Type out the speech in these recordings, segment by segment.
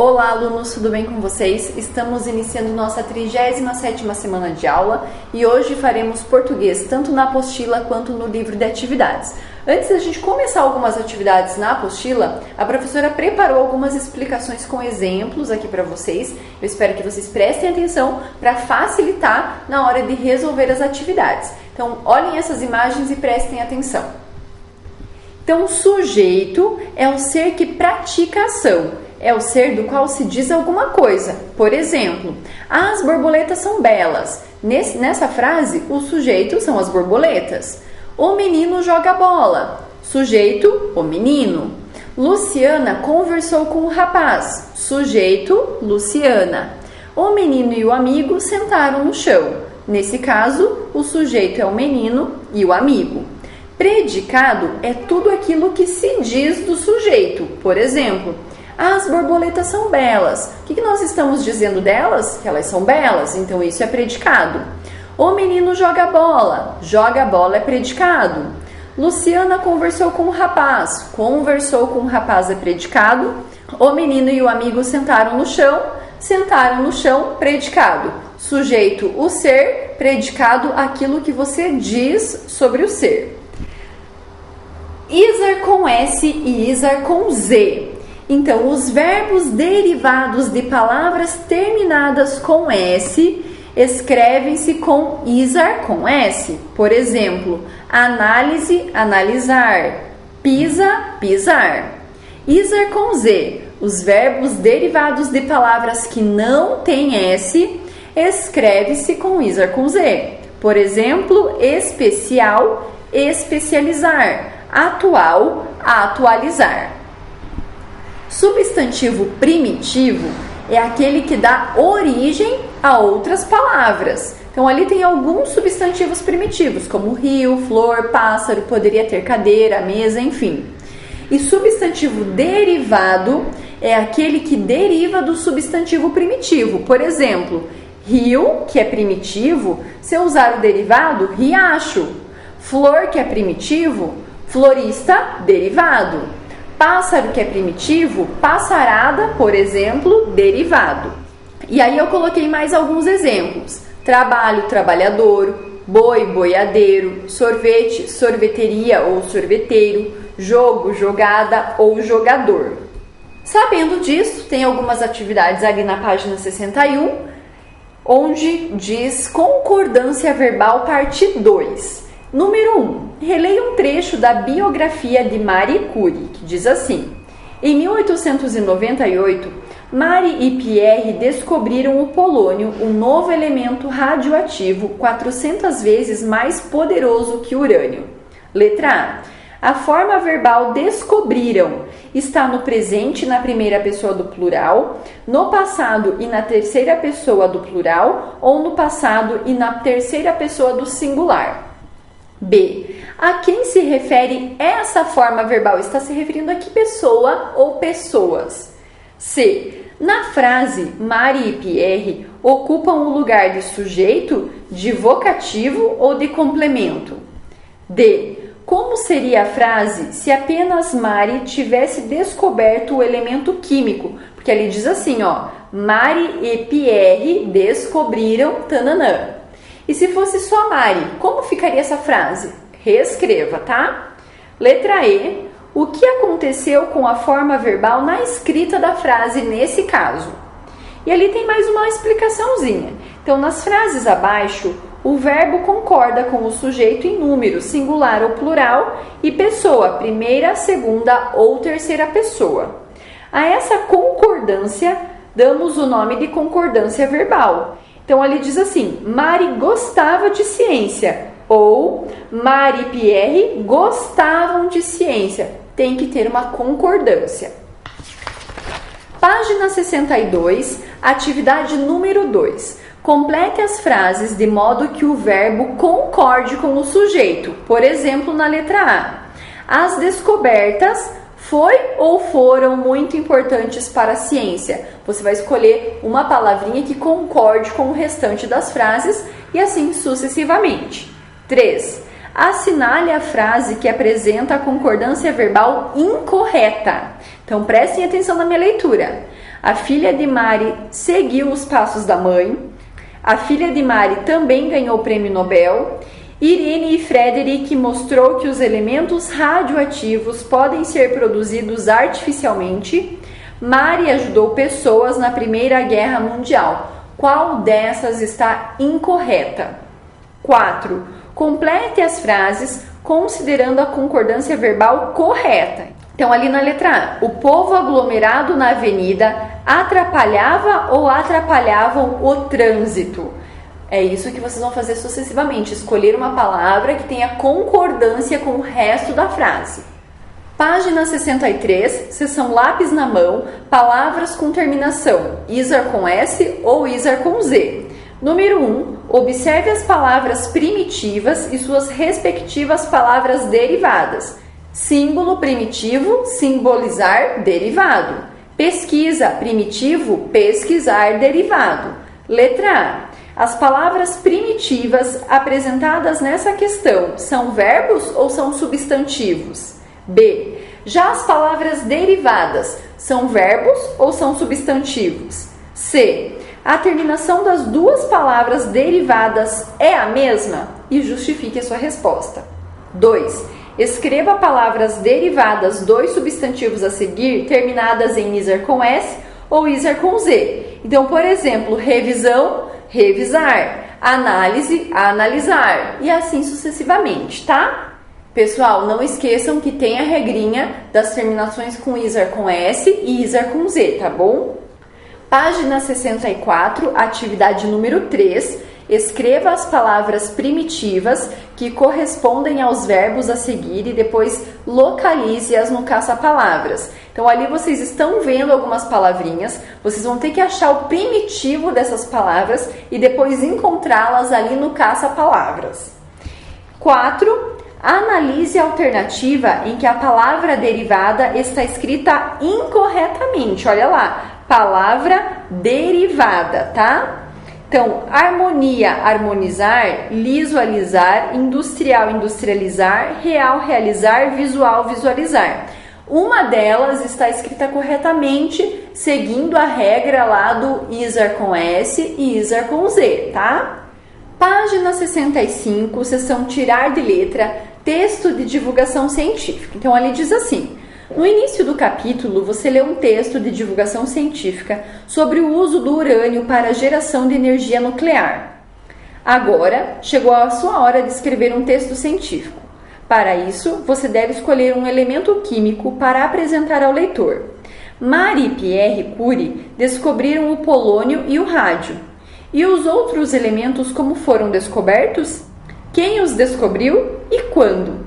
Olá, alunos, tudo bem com vocês? Estamos iniciando nossa 37ª semana de aula e hoje faremos português tanto na apostila quanto no livro de atividades. Antes da gente começar algumas atividades na apostila, a professora preparou algumas explicações com exemplos aqui para vocês. Eu espero que vocês prestem atenção para facilitar na hora de resolver as atividades. Então, olhem essas imagens e prestem atenção. Então, o sujeito é o ser que pratica a ação. É o ser do qual se diz alguma coisa. Por exemplo, as borboletas são belas. Nessa frase, o sujeito são as borboletas. O menino joga bola. Sujeito, o menino. Luciana conversou com o rapaz. Sujeito, Luciana. O menino e o amigo sentaram no chão. Nesse caso, o sujeito é o menino e o amigo. Predicado é tudo aquilo que se diz do sujeito. Por exemplo, as borboletas são belas. O que nós estamos dizendo delas? Que elas são belas, então isso é predicado. O menino joga bola. Joga bola é predicado. Luciana conversou com o rapaz. Conversou com o rapaz é predicado. O menino e o amigo sentaram no chão. Sentaram no chão, predicado. Sujeito, o ser. Predicado, aquilo que você diz sobre o ser. Isar com S e Isar com Z. Então, os verbos derivados de palavras terminadas com S escrevem-se com Isar com S. Por exemplo, análise, analisar, pisa, pisar. Isar com Z. Os verbos derivados de palavras que não têm S escreve-se com Isar com Z. Por exemplo, especial, especializar, atual, atualizar. Substantivo primitivo é aquele que dá origem a outras palavras. Então, ali tem alguns substantivos primitivos, como rio, flor, pássaro, poderia ter cadeira, mesa, enfim. E substantivo derivado é aquele que deriva do substantivo primitivo. Por exemplo, rio, que é primitivo, se eu usar o derivado, riacho. Flor, que é primitivo, florista, derivado. Pássaro, que é primitivo, passarada, por exemplo, derivado. E aí eu coloquei mais alguns exemplos. Trabalho, trabalhador, boi, boiadeiro, sorvete, sorveteria ou sorveteiro, jogo, jogada ou jogador. Sabendo disso, tem algumas atividades ali na página 61, onde diz concordância verbal parte 2. Número 1. Releia um trecho da biografia de Marie Curie, que diz assim: em 1898, Marie e Pierre descobriram o polônio, um novo elemento radioativo 400 vezes mais poderoso que o urânio. Letra A. A forma verbal descobriram está no presente na primeira pessoa do plural, no passado e na terceira pessoa do plural ou no passado e na terceira pessoa do singular. B. A quem se refere essa forma verbal? Está se referindo a que pessoa ou pessoas? C. Na frase, Marie e Pierre ocupam o lugar de sujeito, de vocativo ou de complemento? D. Como seria a frase se apenas Marie tivesse descoberto o elemento químico? Porque ali diz assim, ó, Marie e Pierre descobriram tananã. E se fosse só Marie, como ficaria essa frase? Reescreva, tá? Letra E. O que aconteceu com a forma verbal na escrita da frase nesse caso? E ali tem mais uma explicaçãozinha. Então, nas frases abaixo, o verbo concorda com o sujeito em número, singular ou plural, e pessoa, primeira, segunda ou terceira pessoa. A essa concordância, damos o nome de concordância verbal. Então, ali diz assim, Marie gostava de ciência, ou Marie e Pierre gostavam de ciência. Tem que ter uma concordância. Página 62, atividade número 2. Complete as frases de modo que o verbo concorde com o sujeito. Por exemplo, na letra A. As descobertas foi ou foram muito importantes para a ciência. Você vai escolher uma palavrinha que concorde com o restante das frases e assim sucessivamente. 3. Assinale a frase que apresenta a concordância verbal incorreta. Então prestem atenção na minha leitura. A filha de Mari seguiu os passos da mãe. A filha de Mari também ganhou o prêmio Nobel. Irene e Frederick mostrou que os elementos radioativos podem ser produzidos artificialmente. Mari ajudou pessoas na Primeira Guerra Mundial. Qual dessas está incorreta? 4. Complete as frases considerando a concordância verbal correta. Então, ali na letra A, o povo aglomerado na avenida atrapalhava ou atrapalhavam o trânsito? É isso que vocês vão fazer sucessivamente, escolher uma palavra que tenha concordância com o resto da frase. Página 63, seção lápis na mão, palavras com terminação isar com S ou isar com Z. Número 1, observe as palavras primitivas e suas respectivas palavras derivadas. Símbolo primitivo, simbolizar, derivado. Pesquisa, primitivo, pesquisar, derivado. Letra A. As palavras primitivas apresentadas nessa questão são verbos ou são substantivos? B. Já as palavras derivadas são verbos ou são substantivos? C. A terminação das duas palavras derivadas é a mesma? E justifique a sua resposta. 2. Escreva palavras derivadas dos substantivos a seguir, terminadas em isar com S ou isar com Z. Então, por exemplo, revisão, revisar, análise, analisar, e assim sucessivamente, tá? Pessoal, não esqueçam que tem a regrinha das terminações com isar com S e isar com Z, tá bom? Página 64, atividade número 3. Escreva as palavras primitivas que correspondem aos verbos a seguir e depois localize-as no caça-palavras. Então, ali vocês estão vendo algumas palavrinhas, vocês vão ter que achar o primitivo dessas palavras e depois encontrá-las ali no caça-palavras. 4. Analise a alternativa em que a palavra derivada está escrita incorretamente. Olha lá, palavra derivada, tá? Então, harmonia, harmonizar, liso, alisar, industrial, industrializar, real, realizar, visual, visualizar. Uma delas está escrita corretamente, seguindo a regra lá do isar com S e isar com Z, tá? Página 65, seção tirar de letra, texto de divulgação científica. Então, ali diz assim: no início do capítulo, você lê um texto de divulgação científica sobre o uso do urânio para a geração de energia nuclear. Agora, chegou a sua hora de escrever um texto científico. Para isso, você deve escolher um elemento químico para apresentar ao leitor. Marie e Pierre Curie descobriram o polônio e o rádio. E os outros elementos como foram descobertos? Quem os descobriu e quando?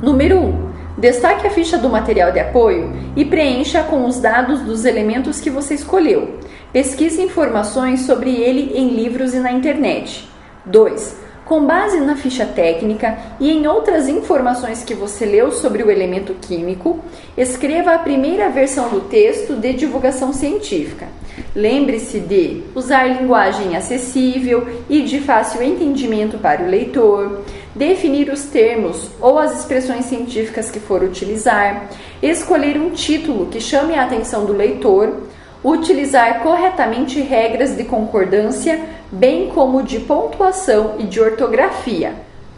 Número 1. Destaque a ficha do material de apoio e preencha com os dados dos elementos que você escolheu. Pesquise informações sobre ele em livros e na internet. 2. Com base na ficha técnica e em outras informações que você leu sobre o elemento químico, escreva a primeira versão do texto de divulgação científica. Lembre-se de usar linguagem acessível e de fácil entendimento para o leitor, definir os termos ou as expressões científicas que for utilizar, escolher um título que chame a atenção do leitor, utilizar corretamente regras de concordância, bem como de pontuação e de ortografia.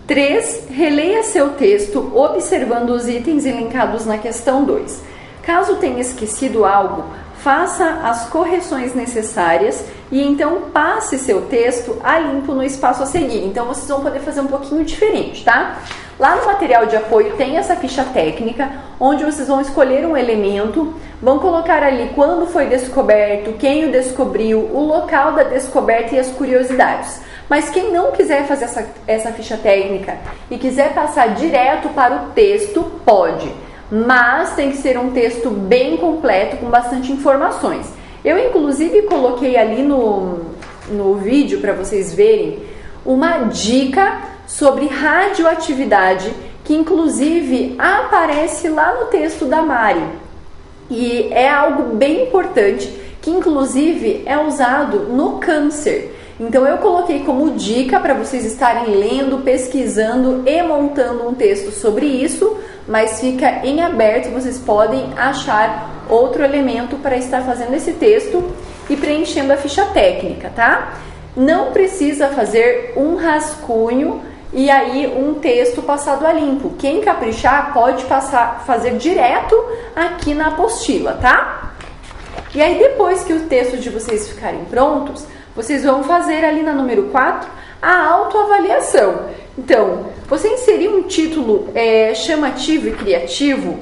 3. Releia seu texto observando os itens elencados na questão 2. Caso tenha esquecido algo, faça as correções necessárias e então passe seu texto a limpo no espaço a seguir. Então vocês vão poder fazer um pouquinho diferente, tá? Lá no material de apoio tem essa ficha técnica, onde vocês vão escolher um elemento, vão colocar ali quando foi descoberto, quem o descobriu, o local da descoberta e as curiosidades. Mas quem não quiser fazer essa ficha técnica e quiser passar direto para o texto, pode. Mas tem que ser um texto bem completo, com bastante informações. Eu, inclusive, coloquei ali no vídeo para vocês verem uma dica sobre radioatividade, que inclusive aparece lá no texto da Mari. E é algo bem importante, que inclusive é usado no câncer. Então eu coloquei como dica para vocês estarem lendo, pesquisando e montando um texto sobre isso, mas fica em aberto, vocês podem achar outro elemento para estar fazendo esse texto e preenchendo a ficha técnica, tá? Não precisa fazer um rascunho e aí um texto passado a limpo. Quem caprichar pode fazer direto aqui na apostila, tá? E aí depois que os textos de vocês ficarem prontos, vocês vão fazer ali na número 4 a autoavaliação. Então, você inseriu um título chamativo e criativo?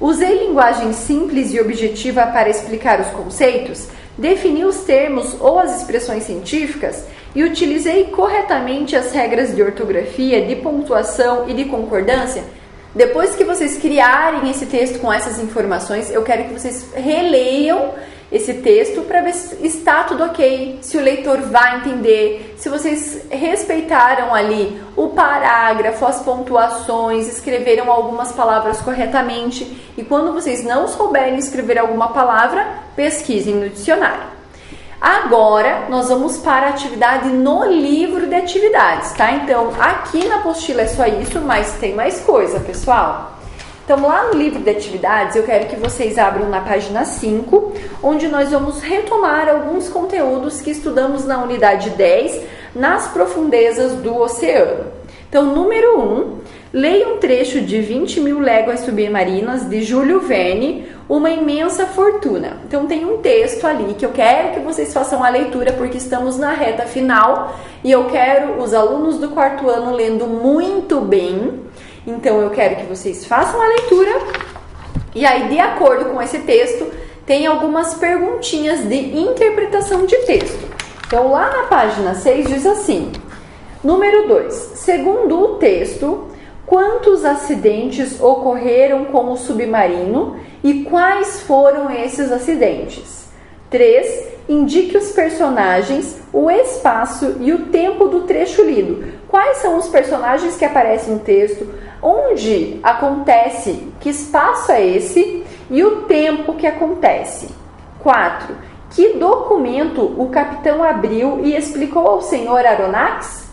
Usei linguagem simples e objetiva para explicar os conceitos? Defini os termos ou as expressões científicas? E utilizei corretamente as regras de ortografia, de pontuação e de concordância? Depois que vocês criarem esse texto com essas informações, eu quero que vocês releiam esse texto para ver se está tudo ok, se o leitor vai entender, se vocês respeitaram ali o parágrafo, as pontuações, escreveram algumas palavras corretamente. E quando vocês não souberem escrever alguma palavra, pesquisem no dicionário. Agora, nós vamos para a atividade no livro de atividades, tá? Então, aqui na apostila é só isso, mas tem mais coisa, pessoal. Então, lá no livro de atividades, eu quero que vocês abram na página 5, onde nós vamos retomar alguns conteúdos que estudamos na unidade 10, nas profundezas do oceano. Então, número 1, leia um trecho de 20.000 léguas submarinas, de Júlio Verne, Uma Imensa Fortuna. Então, tem um texto ali que eu quero que vocês façam a leitura, porque estamos na reta final e eu quero os alunos do 4º ano lendo muito bem. Então, eu quero que vocês façam a leitura e aí, de acordo com esse texto, tem algumas perguntinhas de interpretação de texto. Então, lá na página 6 diz assim, número 2, segundo o texto, quantos acidentes ocorreram com o submarino e quais foram esses acidentes? 3. Indique os personagens, o espaço e o tempo do trecho lido. Quais são os personagens que aparecem no texto? Onde acontece? Que espaço é esse? E o tempo que acontece. 4. Que documento o capitão abriu e explicou ao senhor Aronnax?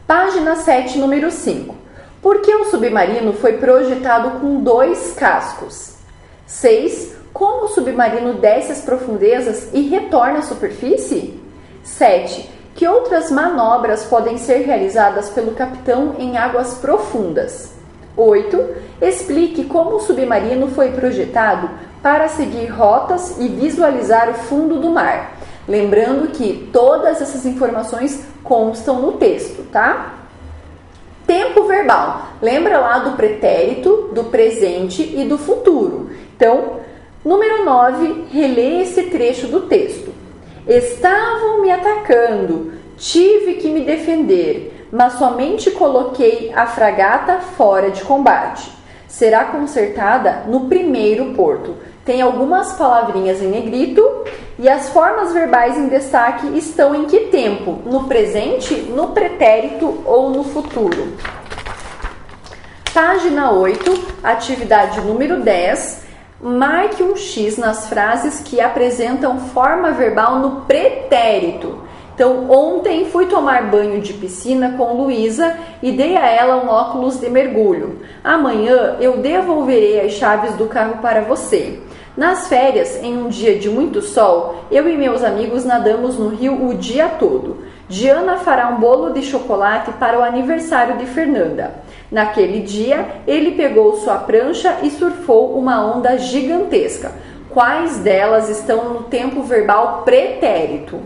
Página 7, número 5. Por que o submarino foi projetado com 2 cascos? 6. Como o submarino desce as profundezas e retorna à superfície? 7. Que outras manobras podem ser realizadas pelo capitão em águas profundas? 8. Explique como o submarino foi projetado para seguir rotas e visualizar o fundo do mar. Lembrando que todas essas informações constam no texto, tá? Tempo verbal. Lembra lá do pretérito, do presente e do futuro. Então, número 9, relê esse trecho do texto. Estavam me atacando, tive que me defender, mas somente coloquei a fragata fora de combate. Será consertada no primeiro porto. Tem algumas palavrinhas em negrito e as formas verbais em destaque estão em que tempo? No presente, no pretérito ou no futuro? Página 8, atividade número 10. Marque um X nas frases que apresentam forma verbal no pretérito. Então, ontem fui tomar banho de piscina com Luísa e dei a ela um óculos de mergulho. Amanhã eu devolverei as chaves do carro para você. Nas férias, em um dia de muito sol, eu e meus amigos nadamos no rio o dia todo. Diana fará um bolo de chocolate para o aniversário de Fernanda. Naquele dia, ele pegou sua prancha e surfou uma onda gigantesca. Quais delas estão no tempo verbal pretérito?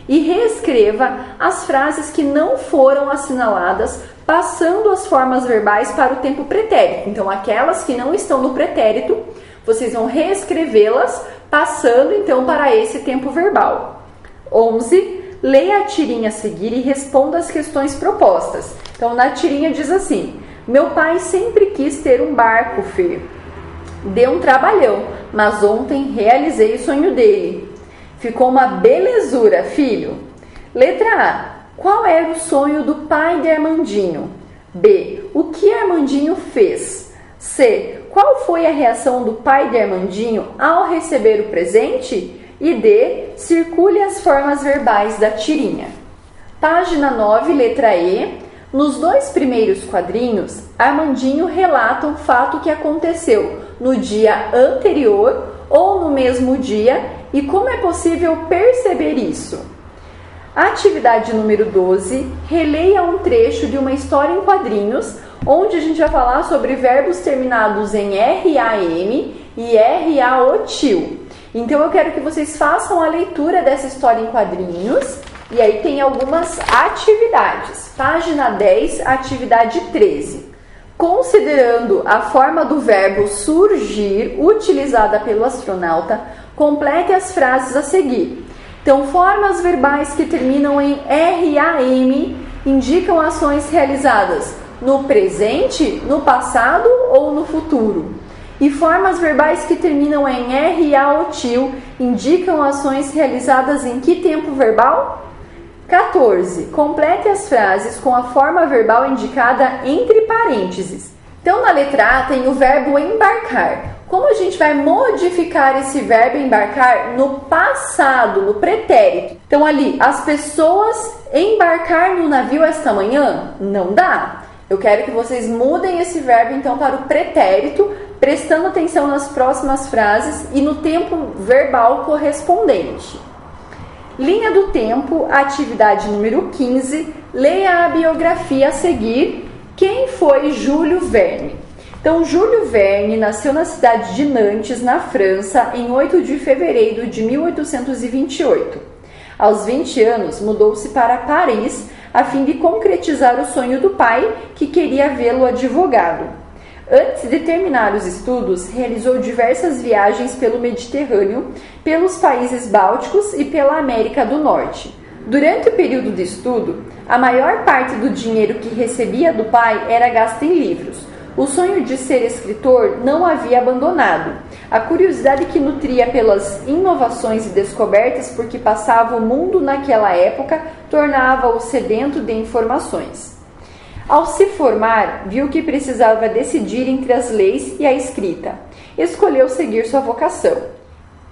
E reescreva as frases que não foram assinaladas, passando as formas verbais para o tempo pretérito. Então, aquelas que não estão no pretérito, vocês vão reescrevê-las, passando então para esse tempo verbal. 11. Leia a tirinha a seguir e responda as questões propostas. Então, na tirinha diz assim: meu pai sempre quis ter um barco, Fê. Deu um trabalhão, mas ontem realizei o sonho dele. Ficou uma belezura, filho. Letra A. Qual era o sonho do pai de Armandinho? B. O que Armandinho fez? C. Qual foi a reação do pai de Armandinho ao receber o presente? E D. Circule as formas verbais da tirinha. Página 9, letra E. Nos 2 primeiros quadrinhos, Armandinho relata um fato que aconteceu no dia anterior ou no mesmo dia e como é possível perceber isso? Atividade número 12, releia um trecho de uma história em quadrinhos, onde a gente vai falar sobre verbos terminados em RAM e RAOTIL. Então eu quero que vocês façam a leitura dessa história em quadrinhos e aí tem algumas atividades. Página 10, atividade 13. Considerando a forma do verbo surgir utilizada pelo astronauta, complete as frases a seguir. Então, formas verbais que terminam em RAM indicam ações realizadas no presente, no passado ou no futuro. E formas verbais que terminam em RAOTIL indicam ações realizadas em que tempo verbal? 14. Complete as frases com a forma verbal indicada entre parênteses. Então, na letra A tem o verbo embarcar. Como a gente vai modificar esse verbo embarcar no passado, no pretérito? Então, ali, as pessoas embarcar no navio esta manhã? Não dá. Eu quero que vocês mudem esse verbo, então, para o pretérito, prestando atenção nas próximas frases e no tempo verbal correspondente. Linha do tempo, atividade número 15, leia a biografia a seguir. Quem foi Júlio Verne? Então, Júlio Verne nasceu na cidade de Nantes, na França, em 8 de fevereiro de 1828. Aos 20 anos, mudou-se para Paris, a fim de concretizar o sonho do pai, que queria vê-lo advogado. Antes de terminar os estudos, realizou diversas viagens pelo Mediterrâneo, pelos países bálticos e pela América do Norte. Durante o período de estudo, a maior parte do dinheiro que recebia do pai era gasto em livros. O sonho de ser escritor não havia abandonado. A curiosidade que nutria pelas inovações e descobertas por que passava o mundo naquela época tornava-o sedento de informações. Ao se formar, viu que precisava decidir entre as leis e a escrita. Escolheu seguir sua vocação.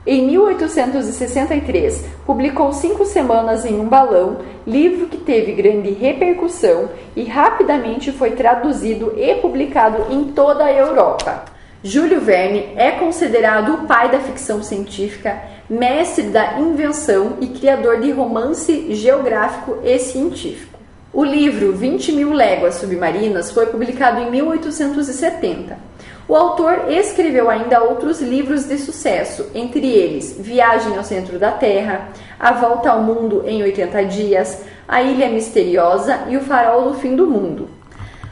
Em 1863, publicou 5 semanas em um balão, livro que teve grande repercussão e rapidamente foi traduzido e publicado em toda a Europa. Júlio Verne é considerado o pai da ficção científica, mestre da invenção e criador de romance geográfico e científico. O livro 20.000 Léguas Submarinas foi publicado em 1870. O autor escreveu ainda outros livros de sucesso, entre eles Viagem ao Centro da Terra, A Volta ao Mundo em 80 Dias, A Ilha Misteriosa e O Farol do Fim do Mundo.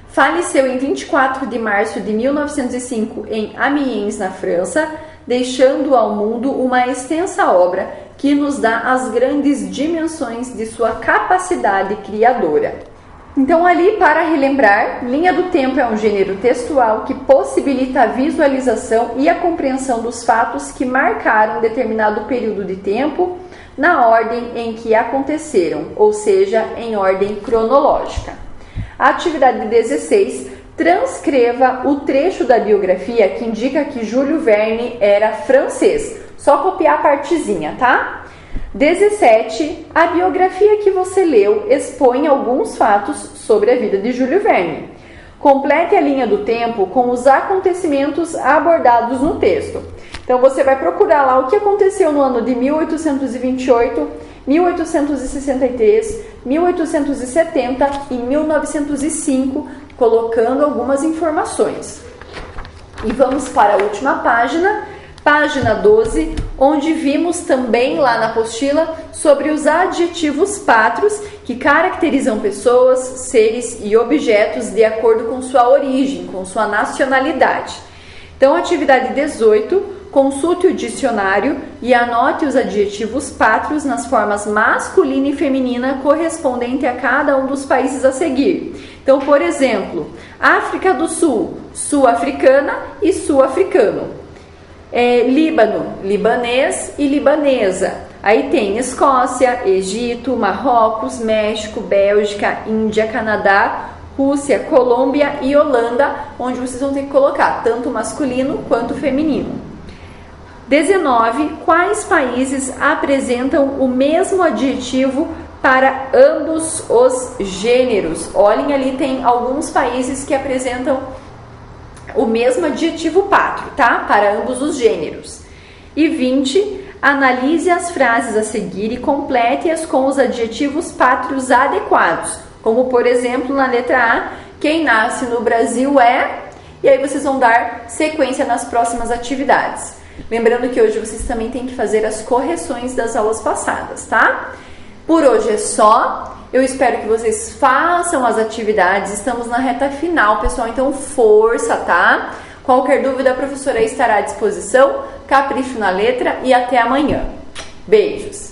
Faleceu em 24 de março de 1905 em Amiens, na França, deixando ao mundo uma extensa obra que nos dá as grandes dimensões de sua capacidade criadora. Então, ali, para relembrar, linha do tempo é um gênero textual que possibilita a visualização e a compreensão dos fatos que marcaram determinado período de tempo na ordem em que aconteceram, ou seja, em ordem cronológica. A atividade 16, transcreva o trecho da biografia que indica que Júlio Verne era francês. Só copiar a partezinha, tá? 17. A biografia que você leu expõe alguns fatos sobre a vida de Júlio Verne. Complete a linha do tempo com os acontecimentos abordados no texto. Então, você vai procurar lá o que aconteceu no ano de 1828, 1863, 1870 e 1905, colocando algumas informações. E vamos para a última página, página 12, onde vimos também lá na apostila sobre os adjetivos pátrios que caracterizam pessoas, seres e objetos de acordo com sua origem, com sua nacionalidade. Então, atividade 18, consulte o dicionário e anote os adjetivos pátrios nas formas masculina e feminina correspondente a cada um dos países a seguir. Então, por exemplo, África do Sul, sul-africana e sul-africano. Líbano, libanês e libanesa. Aí tem Escócia, Egito, Marrocos, México, Bélgica, Índia, Canadá, Rússia, Colômbia e Holanda, onde vocês vão ter que colocar tanto masculino quanto feminino. 19. Quais países apresentam o mesmo adjetivo para ambos os gêneros? Olhem ali, tem alguns países que apresentam o mesmo adjetivo pátrio, tá? Para ambos os gêneros. E 20, analise as frases a seguir e complete-as com os adjetivos pátrios adequados. Como, por exemplo, na letra A, quem nasce no Brasil é... E aí vocês vão dar sequência nas próximas atividades. Lembrando que hoje vocês também têm que fazer as correções das aulas passadas, tá? Por hoje é só. Eu espero que vocês façam as atividades. Estamos na reta final, pessoal, então força, tá? Qualquer dúvida, a professora estará à disposição. Capricho na letra e até amanhã. Beijos!